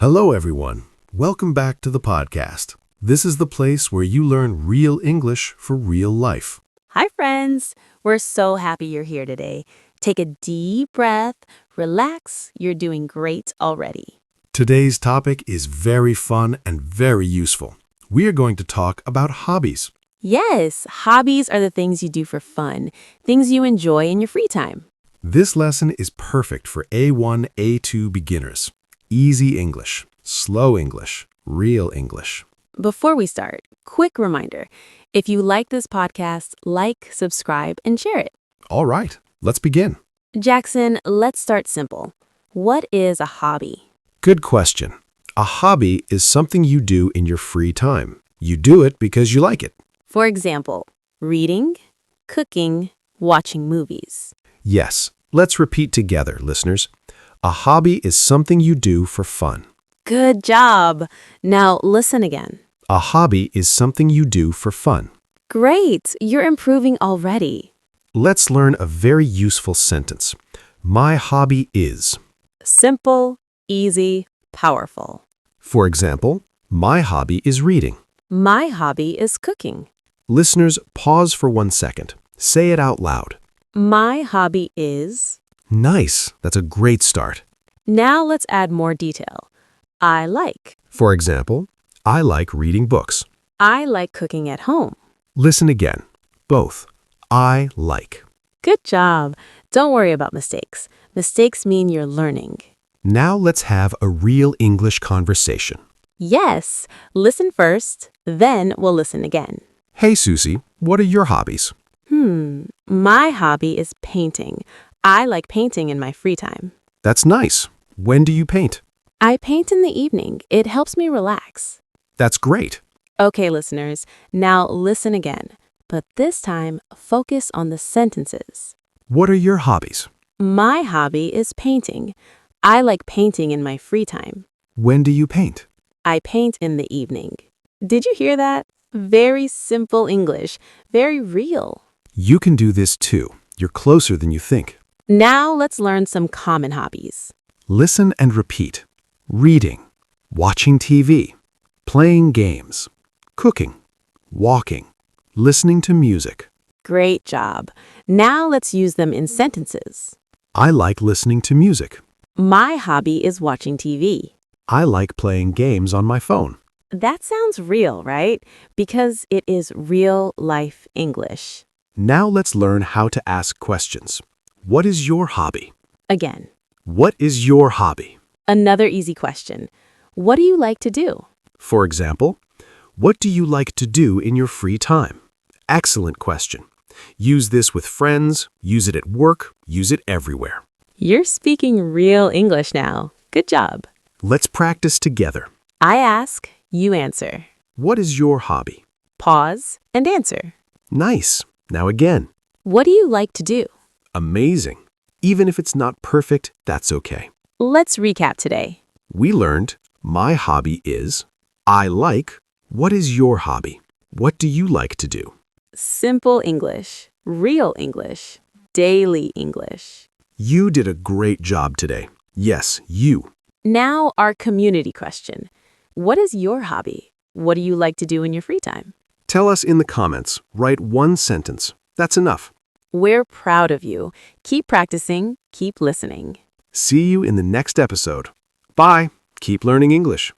Hello, everyone. Welcome back to the podcast. This is the place where you learn real English for real life. Hi, friends. We're so happy you're here today. Take a deep breath, relax. You're doing great already. Today's topic is very fun and very useful. We are going to talk about hobbies. Yes, hobbies are the things you do for fun, things you enjoy in your free time. This lesson is perfect for A1-A2 beginners. Easy English, slow English, real English. Before we start, quick reminder. If you like this podcast, like, subscribe, and share it. All right, let's begin. Jackson, let's start simple. What is a hobby? Good question. A hobby is something you do in your free time. You do it because you like it. For example, reading, cooking, watching movies. Yes, let's repeat together, listeners. A hobby is something you do for fun. Good job. Now listen again. A hobby is something you do for fun. Great, you're improving already. Let's learn a very useful sentence. My hobby is. Simple, easy, powerful. For example, my hobby is reading. My hobby is cooking. Listeners, pause for 1 second. Say it out loud. My hobby is... Nice. That's a great start. Now let's add more detail. I like. For example, I like reading books. I like cooking at home. Listen again. Both. I like. Good job. Don't worry about mistakes. Mistakes mean you're learning. Now let's have a real English conversation. Yes, listen first, then we'll listen again. Hey, Susie, what are your hobbies? My hobby is painting. I like painting in my free time. That's nice. When do you paint? I paint in the evening. It helps me relax. That's great. Okay, listeners, now listen again. But this time, focus on the sentences. What are your hobbies? My hobby is painting. I like painting in my free time. When do you paint? I paint in the evening. Did you hear that? Very simple English, very real. You can do this too. You're closer than you think. Now let's learn some common hobbies. Listen and repeat. Reading, watching TV, playing games, cooking, walking, listening to music. Great job. Now let's use them in sentences. I like listening to music. My hobby is watching TV. I like playing games on my phone. That sounds real, right? Because it is real life English. Now let's learn how to ask questions. What is your hobby? Again, What is your hobby? another easy question. What do you like to do? For example, what do you like to do in your free time? Excellent question. Use this with friends, use it at work, use it everywhere. You're speaking real English now. Good job. Let's practice together. I ask, you answer. What is your hobby? Pause and answer. Nice. Now again. What do you like to do? Amazing. Even if it's not perfect, that's okay. Let's recap today. We learned, my hobby is, I like, what is your hobby? What do you like to do? Simple English, real English, daily English. You did a great job today. Yes, you. Now our community question. What is your hobby? What do you like to do in your free time? Tell us in the comments. Write 1 sentence. That's enough. We're proud of you. Keep practicing, keep listening. See you in the next episode. Bye. Keep learning English.